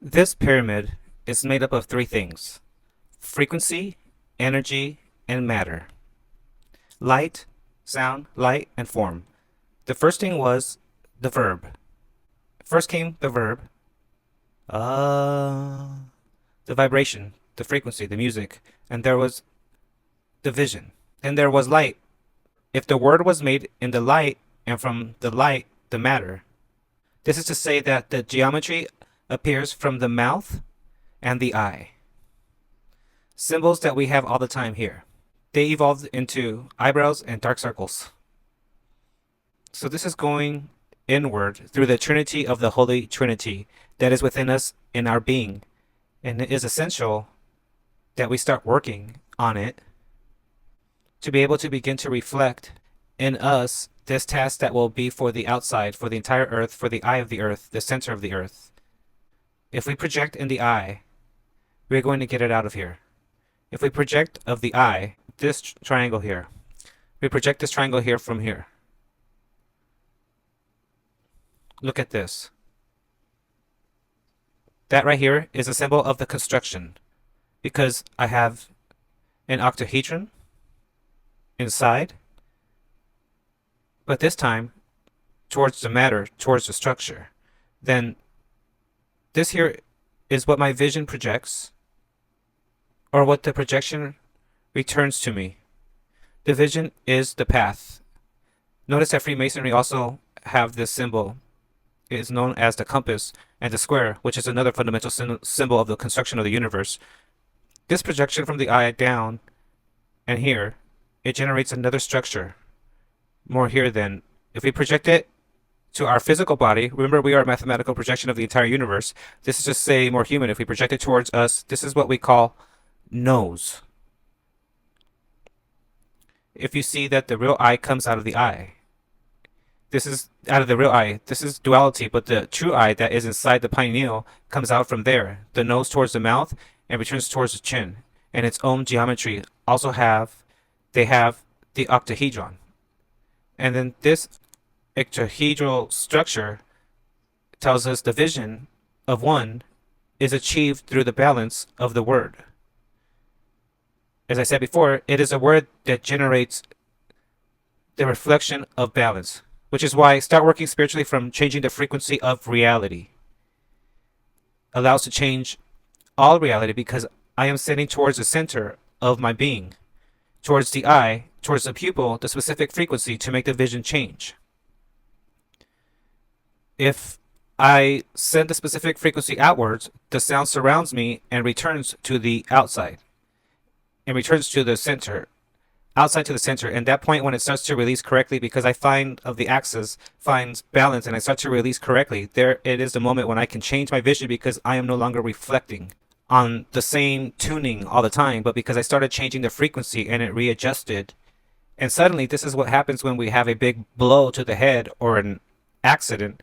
This pyramid is made up of three things: frequency, energy, and matter. Light, sound, light, and form. The first thing was the verb. First came the verb, uh, the vibration, the frequency, the music, and there was the vision. And there was light. If the word was made in the light, and from the light, the matter. This is to say that the geometry appears from the mouth and the eye. Symbols that we have all the time here. They evolved into eyebrows and dark circles. So this is going inward through the Trinity of the Holy Trinity that is within us in our being. And it is essential that we start working on it to be able to begin to reflect in us this task that will be for the outside, for the entire earth, for the eye of the earth, the center of the earth. If we project in the eye, we're going to get it out of here. If we project of the eye, this triangle here, we project this triangle here from here. Look at this. That right here is a symbol of the construction, because I have an octahedron inside, but this time towards the matter, towards the structure. Then this here is what my vision projects, or what the projection returns to me. The vision is the path. Notice that Freemasonry also have this symbol. It is known as the compass and the square, which is another fundamental symbol of the construction of the universe. This projection from the eye down and here, it generates another structure. More here than if we project it to our physical body. Remember, we are a mathematical projection of the entire universe. This is just say more human. If we project it towards us, this is what we call nose. If you see that the real eye comes out of the eye, this is out of the real eye. This is duality, but the true eye that is inside the pineal comes out from there. The nose towards the mouth and returns towards the chin. And its own geometry also they have the octahedron. And then this octahedral structure tells us the vision of one is achieved through the balance of the word. As I said before, it is a word that generates the reflection of balance, which is why start working spiritually from changing the frequency of reality. Allows to change all reality because I am sitting towards the center of my being, towards the eye, towards the pupil, the specific frequency to make the vision change. If I send the specific frequency outwards, the sound surrounds me and returns to the outside and returns to the center, outside to the center. And that point when it starts to release correctly, because I find of the axis finds balance and I start to release correctly, there it is the moment when I can change my vision because I am no longer reflecting on the same tuning all the time, but because I started changing the frequency and it readjusted. And suddenly this is what happens when we have a big blow to the head or an accident.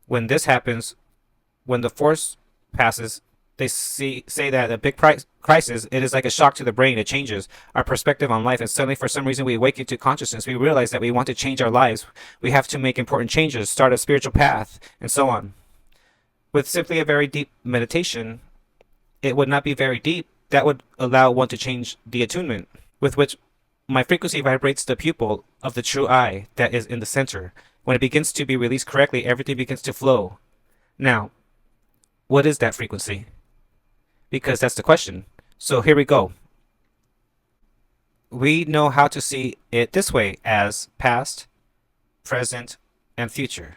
When this happens, when the force passes, they say that a big crisis, it is like a shock to the brain. It changes our perspective on life. And suddenly, for some reason, we awaken to consciousness. We realize that we want to change our lives. We have to make important changes, start a spiritual path, and so on. With simply a very deep meditation, it would not be very deep. That would allow one to change the attunement with which my frequency vibrates the pupil of the true eye that is in the center. When it begins to be released correctly, everything begins to flow. Now, what is that frequency? Because that's the question. So here we go. We know how to see it this way as past, present, and future.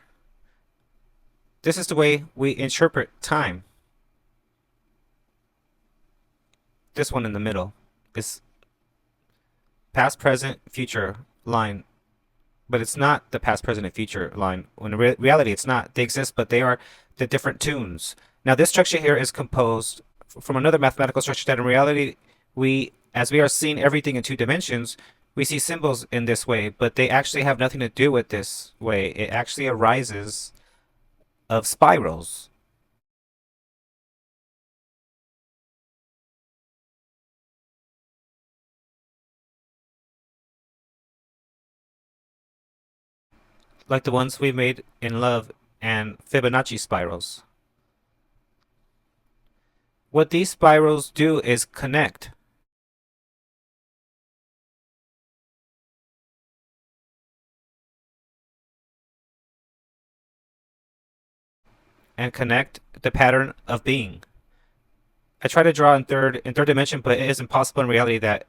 This is the way we interpret time. This one in the middle is past, present, future line. But it's not the past, present, and future line. When in reality, it's not. They exist, but they are the different tunes. Now, this structure here is composed from another mathematical structure that in reality, as we are seeing everything in two dimensions, we see symbols in this way, but they actually have nothing to do with this way. It actually arises of spirals. Like the ones we made in love and Fibonacci spirals. What these spirals do is connect. And connect the pattern of being. I try to draw in third dimension, but it is impossible in reality that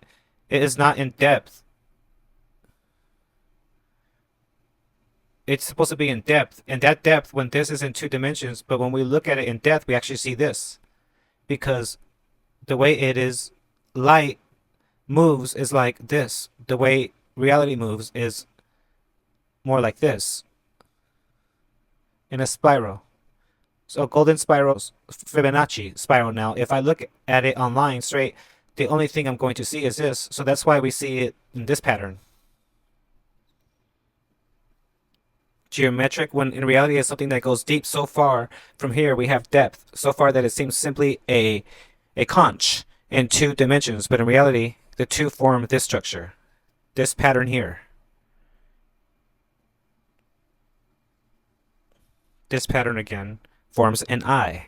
it is not in depth. It's supposed to be in depth, and that depth when this is in 2 dimensions, but when we look at it in depth, we actually see this because the way it is light moves is like this. The way reality moves is more like this in a spiral. So golden spiral, Fibonacci spiral now. If I look at it online straight, the only thing I'm going to see is this. So that's why we see it in this pattern. Geometric, when in reality it's something that goes deep so far. From here we have depth so far that it seems simply a conch in 2 dimensions, but in reality the two form this structure, this pattern here. This pattern again forms an eye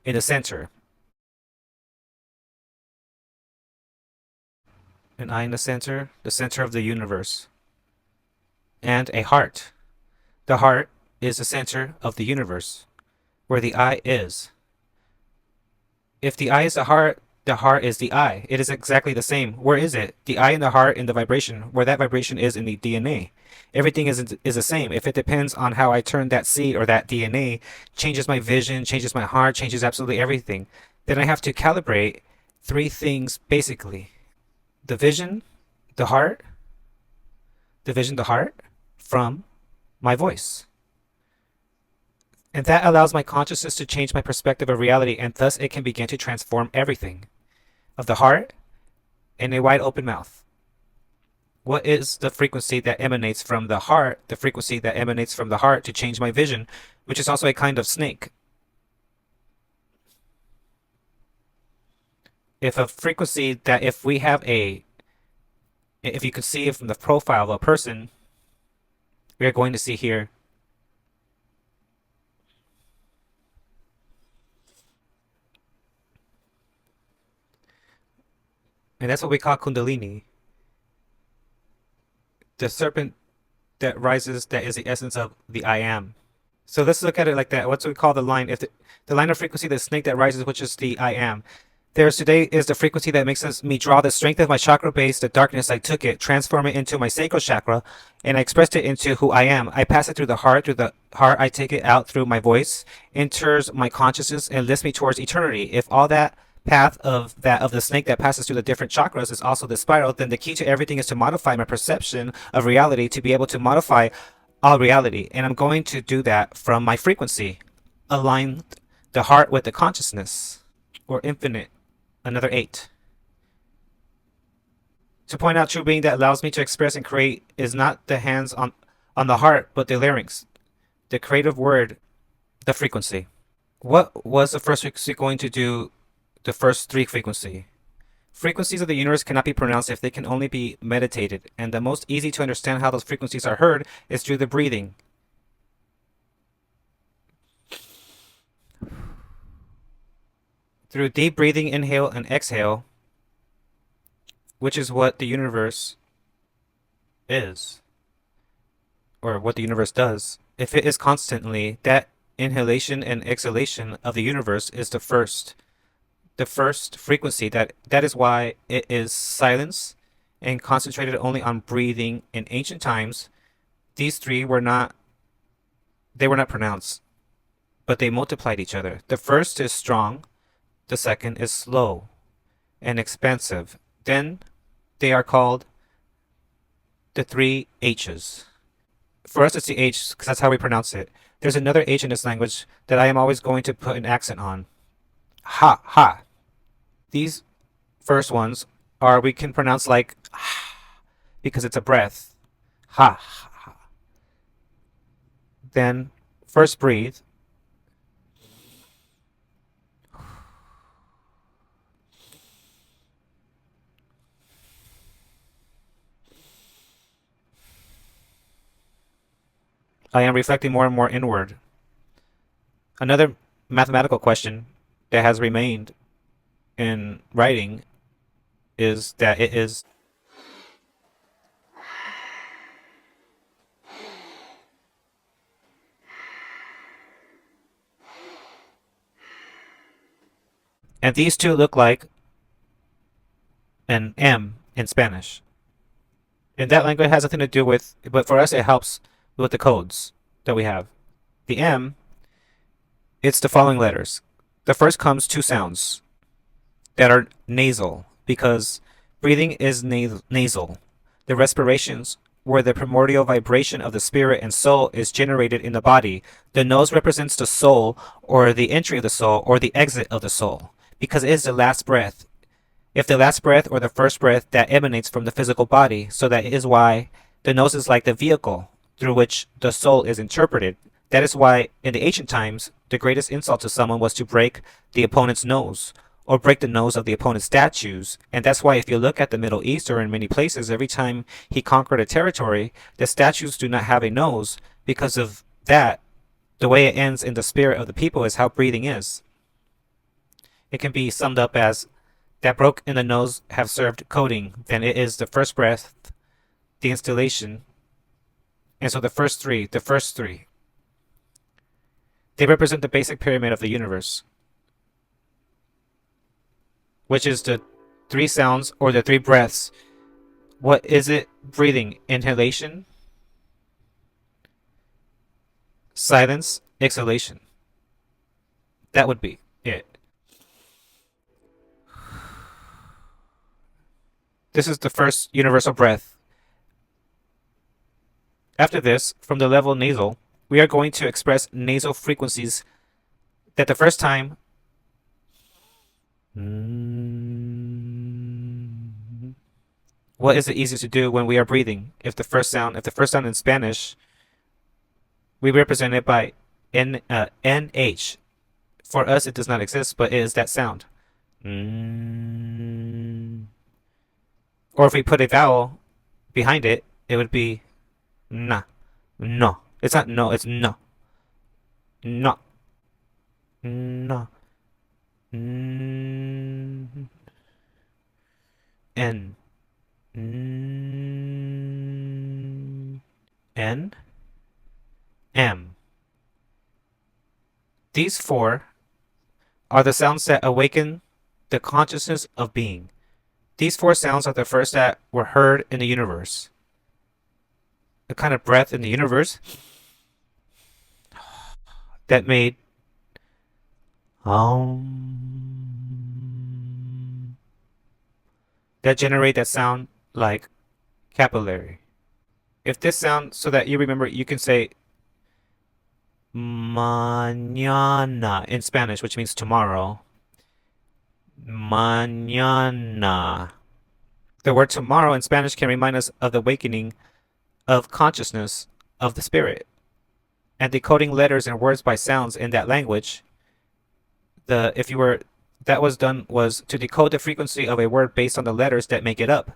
in the center. An eye in the center of the universe. And a heart. The heart is the center of the universe, where the eye is. If the eye is the heart is the eye. It is exactly the same. Where is it? The eye and the heart in the vibration, where that vibration is in the DNA. Everything is the same. If it depends on how I turn that seed or that DNA, changes my vision, changes my heart, changes absolutely everything, then I have to calibrate 3 things basically: the vision, the heart, the heart from my voice. And that allows my consciousness to change my perspective of reality, and thus it can begin to transform everything. Of the heart and a wide open mouth. What is the frequency that emanates from the heart? The frequency that emanates from the heart to change my vision, which is also a kind of snake. If a frequency that if we have if you could see it from the profile of a person, we are going to see here. And that's what we call Kundalini. The serpent that rises, that is the essence of the I am. So let's look at it like that. What's we call the line? If the line of frequency, the snake that rises, which is the I am. There's today is the frequency that makes me draw the strength of my chakra base, the darkness. I took it, transform it into my sacral chakra, and I expressed it into who I am. I pass it through the heart. Through the heart, I take it out through my voice, enters my consciousness, and lifts me towards eternity. If all that path of the snake that passes through the different chakras is also the spiral, then the key to everything is to modify my perception of reality to be able to modify all reality. And I'm going to do that from my frequency. Align the heart with the consciousness, or infinite, another 8. To point out true being that allows me to express and create is not the hands on the heart, but the larynx, the creative word, the frequency. What was the first frequency going to do? The first 3 frequency. Frequencies of the universe cannot be pronounced if they can only be meditated, and the most easy to understand how those frequencies are heard is through the breathing. Through deep breathing, inhale and exhale, which is what the universe is, or what the universe does. If it is constantly, that inhalation and exhalation of the universe is the first frequency. That is why it is silence and concentrated only on breathing. In ancient times, these 3 were not pronounced, but they multiplied each other. The first is strong, the second is slow and expansive. Then they are called the 3 H's. For us, it's the H because that's how we pronounce it. There's another H in this language that I am always going to put an accent on. Ha, ha. These first ones are, we can pronounce like because it's a breath. Ha, ha. Then first breathe. I am reflecting more and more inward. Another mathematical question that has remained in writing is that it is, and these two look like an M in Spanish. And that language has nothing to do with, but for us it helps with the codes that we have. The M, it's the following letters. The first comes two sounds that are nasal because breathing is nasal. The respirations where the primordial vibration of the spirit and soul is generated in the body. The nose represents the soul or the entry of the soul or the exit of the soul because it is the last breath. If the last breath or the first breath that emanates from the physical body, so that is why the nose is like the vehicle through which the soul is interpreted. That is why in the ancient times, the greatest insult to someone was to break the opponent's nose or break the nose of the opponent's statues. And that's why if you look at the Middle East or in many places, every time he conquered a territory, the statues do not have a nose because of that. The way it ends in the spirit of the people is how breathing is. It can be summed up as that broke in the nose have served coding, then it is the first breath, the installation. And so the first three, they represent the basic pyramid of the universe, which is the three sounds or the three breaths. What is it? Breathing, inhalation, silence, exhalation. That would be it. This is the first universal breath. After this, from the level nasal, we are going to express nasal frequencies that the first time what is it easiest to do when we are breathing? If the first sound in Spanish, we represent it by NH. For us, it does not exist, but it is that sound. Or if we put a vowel behind it, it would be na. No. It's not no, it's no. No. No. N. N. N. M. These four are the sounds that awaken the consciousness of being. These four sounds are the first that were heard in the universe. The kind of breath in the universe that made that generate that sound like capillary. If this sound, so that you remember, you can say mañana in Spanish, which means tomorrow. Mañana. The word tomorrow in Spanish can remind us of the awakening of consciousness of the spirit. And decoding letters and words by sounds in that language, that was done was to decode the frequency of a word based on the letters that make it up.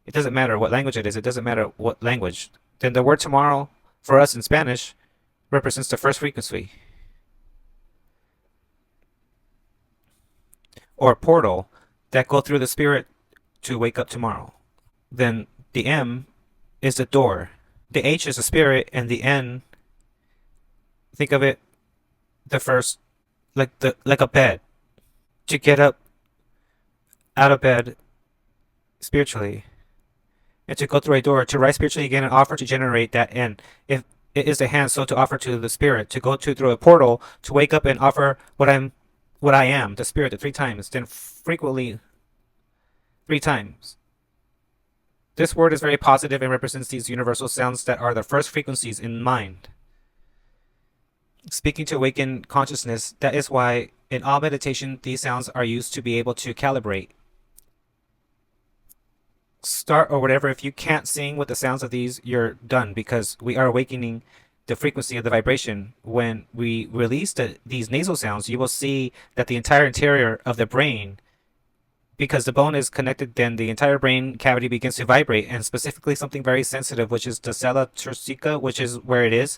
It doesn't matter what language it is, it doesn't matter what language. Then the word tomorrow for us in Spanish represents the first frequency. Or portal that go through the spirit to wake up tomorrow. Then the M is the door. The H is the spirit, and the N, think of it, the first, like a bed. To get up out of bed spiritually, and to go through a door, to rise spiritually again and offer to generate that N. If it is the hand, so to offer to the spirit, to go through a portal, to wake up and offer what I am, the spirit, the 3 times, then frequently 3 times. This word is very positive and represents these universal sounds that are the first frequencies in mind. Speaking to awaken consciousness, that is why in all meditation these sounds are used to be able to calibrate. Start or whatever, if you can't sing with the sounds of these, you're done, because we are awakening the frequency of the vibration. When we release these nasal sounds, you will see that the entire interior of the brain, because the bone is connected, then the entire brain cavity begins to vibrate, and specifically something very sensitive, which is the sella turcica, which is where it is.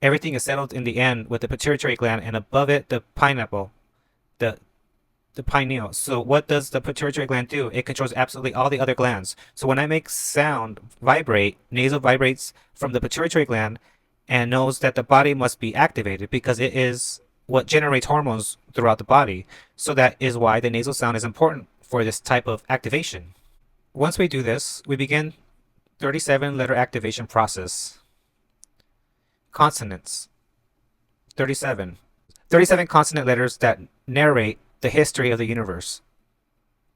everything is settled in the end with the pituitary gland, and above it the pineapple, the the pineal. So what does the pituitary gland do? It controls absolutely all the other glands. So when I make sound vibrate, nasal vibrates from the pituitary gland and knows that the body must be activated because it is what generates hormones throughout the body. So that is why the nasal sound is important for this type of activation. Once we do this, we begin 37 letter activation process. Consonants. 37. 37 consonant letters that narrate the history of the universe.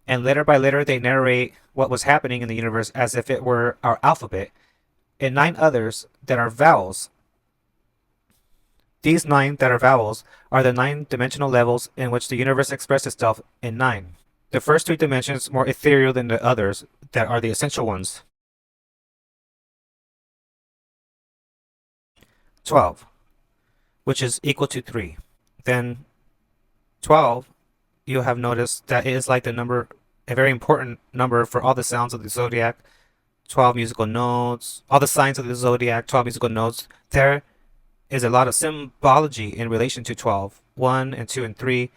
And letter by letter, they narrate what was happening in the universe as if it were our alphabet, and 9 others that are vowels. These 9 that are vowels are the 9 dimensional levels in which the universe expresses itself in 9. The first 3 dimensions more ethereal than the others that are the essential ones. 12, which is equal to 3. Then 12, you have noticed that it is like the number, a very important number for all the sounds of the zodiac. 12 musical notes, all the signs of the zodiac, 12 musical notes. There is a lot of symbology in relation to 12, 1 and 2 and 3.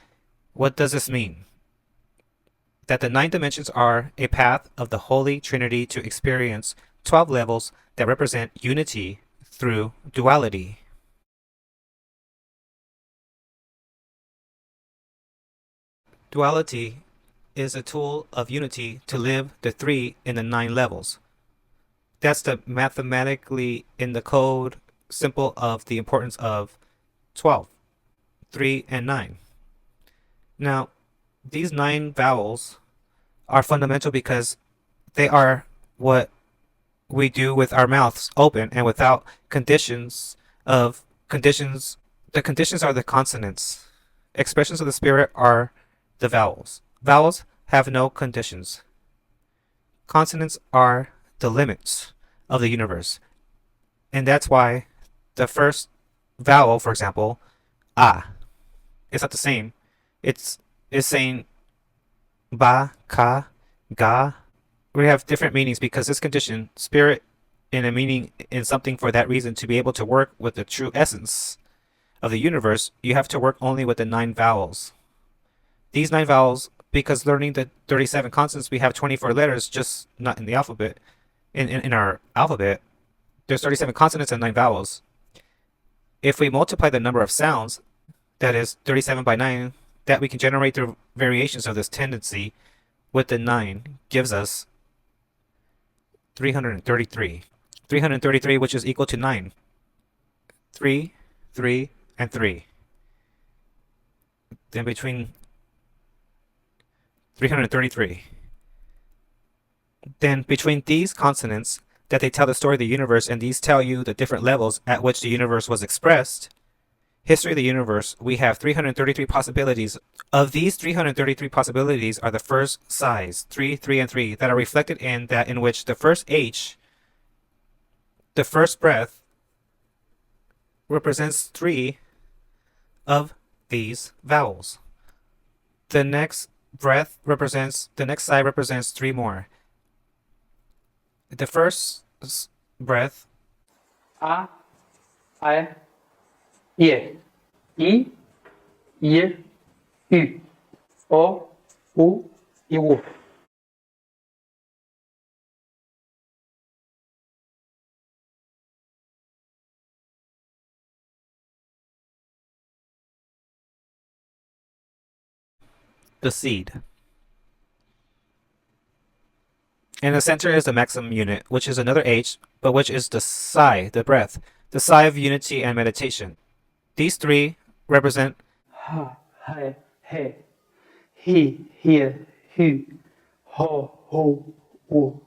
What does this mean? That the 9 dimensions are a path of the Holy Trinity to experience 12 levels that represent unity through duality. Duality is a tool of unity to live the 3 in the 9 levels. That's the mathematically in the code simple of the importance of 12, 3, and 9. Now, these 9 vowels are fundamental because they are what we do with our mouths open and without conditions of conditions. The conditions are the consonants. Expressions of the spirit are the vowels. Vowels have no conditions. Consonants are the limits of the universe. And that's why the first vowel, for example, ah, it's not the same. It's saying ba, ka, ga. We have different meanings because this condition, spirit, in a meaning in something for that reason to be able to work with the true essence of the universe, you have to work only with the 9 vowels. These 9 vowels, because learning the 37 consonants, we have 24 letters, just not in the alphabet. In our alphabet, there's 37 consonants and 9 vowels. If we multiply the number of sounds, that is 37 by 9, that we can generate through variations of this tendency with the 9 gives us 333. 333, which is equal to 9. 3, 3, and 3. Then between 333. Then between these consonants that they tell the story of the universe and these tell you the different levels at which the universe was expressed, history of the universe, we have 333 possibilities. Of these 333 possibilities are the first size, 3, 3, and 3, that are reflected in that in which the first H, the first breath, represents 3 of these vowels. The next breath represents, the next side represents 3 more. The first breath, A, I, E, I, U, O, U, U. the seed. And the center is the maximum unit, which is another H, but which is the psi, the breath, the psi of unity and meditation. These 3 represent Ha, hai, he, hu, ho, u.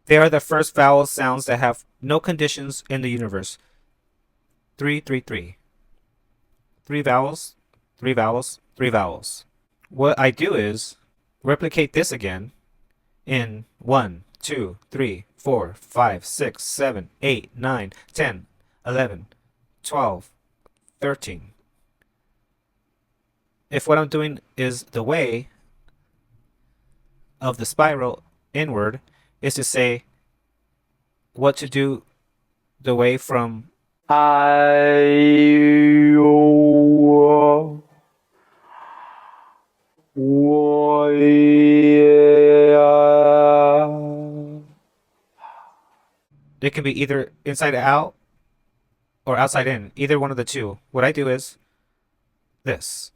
they are the first vowel sounds that have no conditions in the universe. 3, 3, 3. 3 vowels, 3 vowels, 3 vowels. What I do is replicate this again in 1, 2, 3, 4, 5, 6, 7, 8, 9, 10, 11, 12, 13. If what I'm doing is the way of the spiral inward, is to say what to do the way from 我我呀。It can be either inside out or outside in, either one of the two. What I do is this.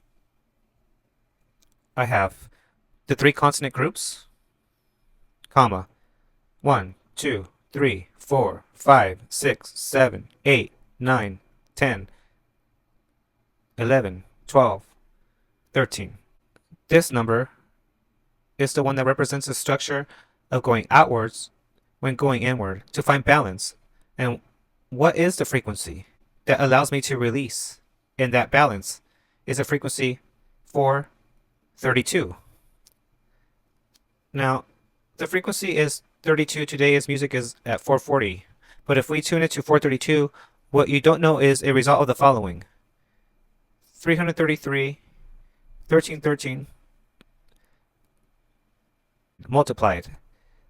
I have the three consonant groups, comma, 1, 2, 3, 4, 5, 6, 7, 8, 9, 10, 11, 12, 13. This number is the one that represents the structure of going outwards when going inward to find balance. And what is the frequency that allows me to release in that balance is a frequency 432. Now, the frequency is 32. Today's music is at 440. But if we tune it to 432, what you don't know is a result of the following: 333, 1313 multiplied.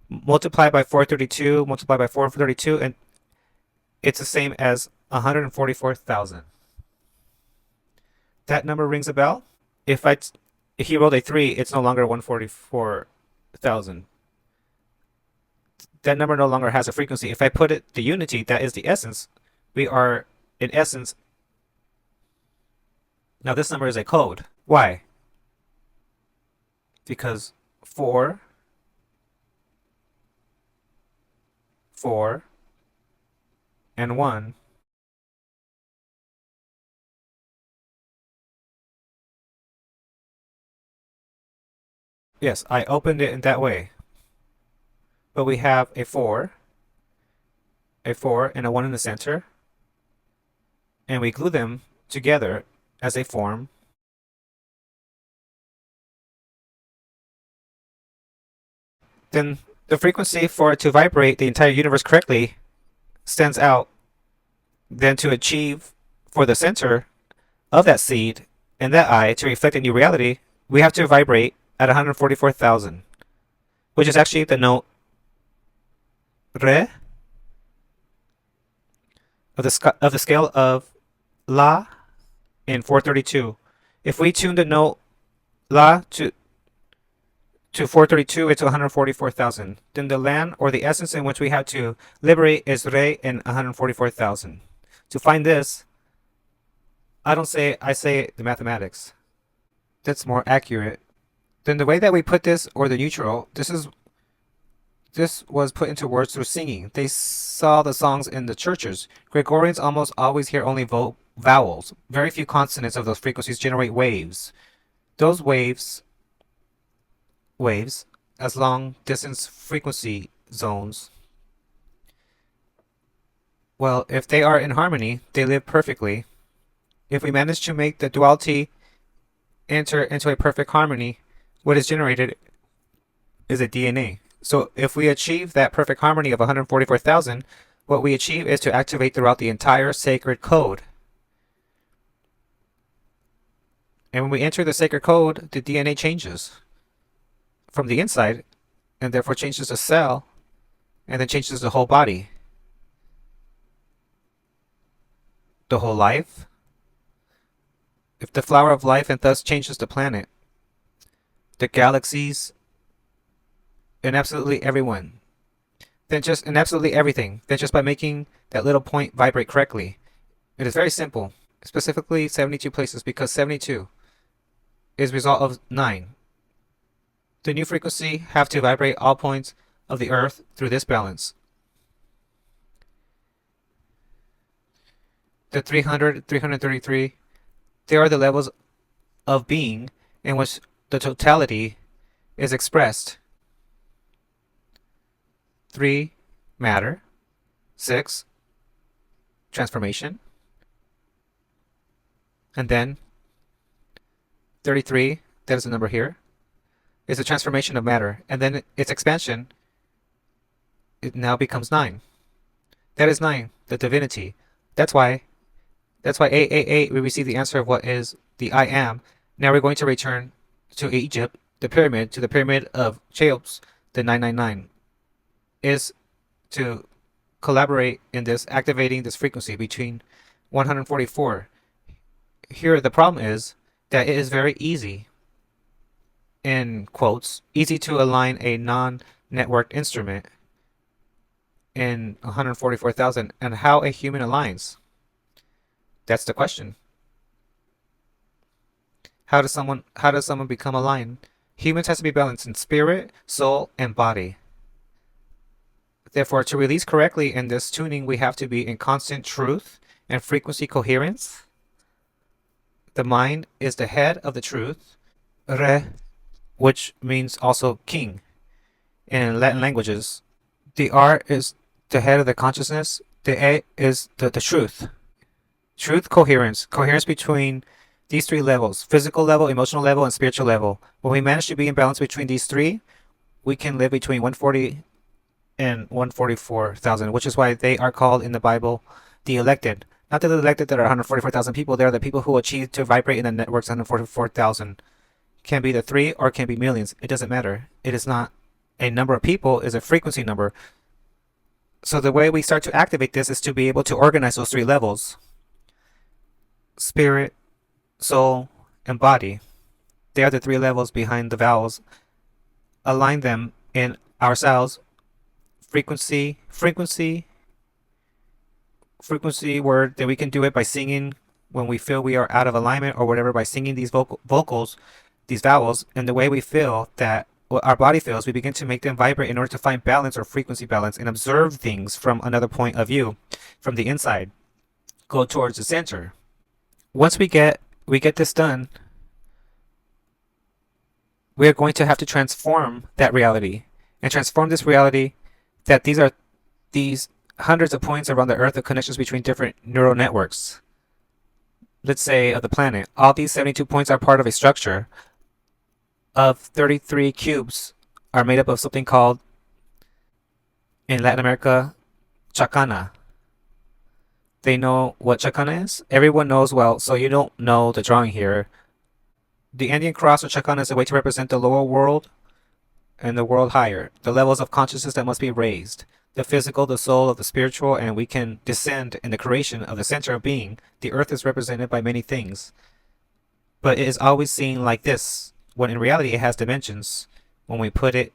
Multiply by 432, multiply by 432, and it's the same as 144,000. That number rings a bell. If he rolled a 3, it's no longer 144,000. That number no longer has a frequency. If I put it the unity, that is the essence, we are in essence. Now this number is a code. Why? Because 4, 4, and 1 . Yes, I opened it in that way. But we have a 4, and a 1 in the center. And we glue them together as a form. Then the frequency for it to vibrate the entire universe correctly stands out. Then to achieve for the center of that seed and that eye to reflect a new reality, we have to vibrate at 144,000, which is actually the note Re of the scale of La in 432. If we tune the note La to 432, it's 144,000. Then the land or the essence in which we have to liberate is Re in 144,000. To find this, I say the mathematics. That's more accurate. Then the way that we put this, or the neutral, this was put into words through singing. They saw the songs in the churches. Gregorians almost always hear only vowels. Very few consonants of those frequencies generate waves. Those waves as long distance frequency zones. Well, if they are in harmony, they live perfectly. If we manage to make the duality enter into a perfect harmony, what is generated is a DNA. So if we achieve that perfect harmony of 144,000, what we achieve is to activate throughout the entire sacred code. And when we enter the sacred code, the DNA changes from the inside, and therefore changes the cell, and then changes the whole body, the whole life. If the flower of life, and thus changes the planet, the galaxies, and absolutely everyone, and absolutely everything, then just by making that little point vibrate correctly. It is very simple, specifically 72 places, because 72 is result of 9. The new frequency have to vibrate all points of the earth through this balance. The 300, 333, they are the levels of being in which the totality is expressed. 3, matter. 6, transformation. And then 33, that is the number here, is the transformation of matter. And then its expansion, it now becomes 9. That is 9, the divinity. That's why 888 we receive the answer of what is the I am. Now we're going to return to Egypt, the pyramid of Cheops, the 999, is to collaborate in this, activating this frequency between 144. Here, the problem is that it is very easy, in quotes, easy to align a non-networked instrument in 144,000, and how a human aligns. That's the question. How does someone become aligned? Humans has to be balanced in spirit, soul, and body. Therefore, to release correctly in this tuning, we have to be in constant truth and frequency coherence. The mind is the head of the truth, re, which means also king in Latin languages. The R is the head of the consciousness. The A is the truth. Truth, coherence. Coherence between these three levels: physical level, emotional level, and spiritual level. When we manage to be in balance between these three, we can live between 140 and 144,000, which is why they are called in the Bible the elected. Not the elected that are 144,000 people, they are the people who achieve to vibrate in the networks 144,000. Can be the three or can be millions. It doesn't matter. It is not a number of people, is a frequency number. So the way we start to activate this is to be able to organize those three levels: spirit, soul, and body. They are the three levels behind the vowels. Align them in ourselves. Frequency word that we can do it by singing when we feel we are out of alignment or whatever, by singing these vocals, these vowels, and the way we feel that what our body feels, we begin to make them vibrate in order to find balance or frequency balance and observe things from another point of view, from the inside. Go towards the center. Once we get this done, we are going to have to transform that reality and transform this reality that these hundreds of points around the earth of connections between different neural networks. Let's say of the planet. All these 72 points are part of a structure of 33 cubes are made up of something called, in Latin America, chacana. They know what chacana is? Everyone knows well, so you don't know the drawing here. The Andean cross or chacana is a way to represent the lower world and the world higher, the levels of consciousness that must be raised, the physical, the soul of the spiritual, and we can descend in the creation of the center of being. The earth is represented by many things, but it is always seen like this, when in reality it has dimensions. When we put it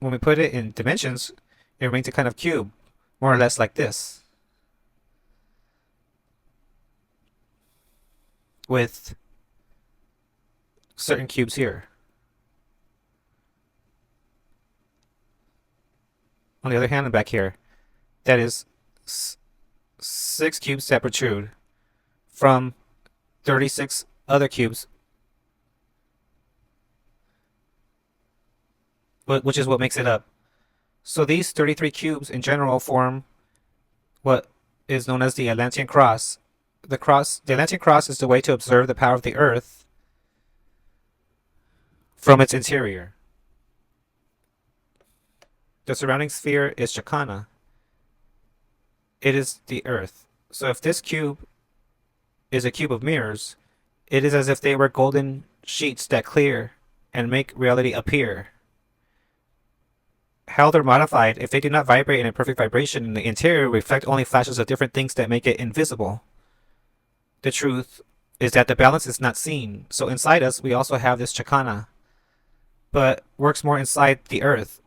in dimensions, it remains a kind of cube, more or less like this, with certain cubes here. On the other hand, back here, that is 6 cubes that protrude from 36 other cubes, which is what makes it up. So these 33 cubes in general form what is known as the Atlantean cross. The Atlantean cross is the way to observe the power of the earth from its interior. The surrounding sphere is chacana. It is the earth. So if this cube is a cube of mirrors, it is as if they were golden sheets that clear and make reality appear. How they're modified, if they do not vibrate in a perfect vibration in the interior, reflect only flashes of different things that make it invisible. The truth is that the balance is not seen. So inside us, we also have this chacana, but works more inside the earth,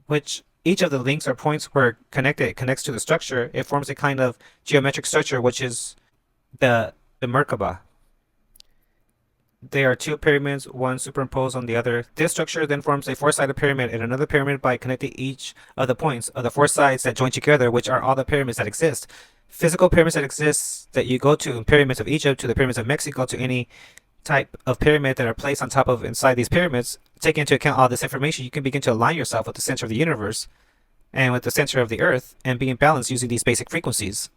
which each of the links or points where it connects to the structure. It forms a kind of geometric structure, which is the Merkaba. There are 2 pyramids, one superimposed on the other. This structure then forms a 4-sided pyramid and another pyramid by connecting each of the points of the 4 sides that join together, which are all the pyramids that exist. Physical pyramids that exist that you go to, pyramids of Egypt to the pyramids of Mexico to any type of pyramid that are placed on top of inside these pyramids. Taking into account all this information, you can begin to align yourself with the center of the universe and with the center of the earth and be in balance using these basic frequencies.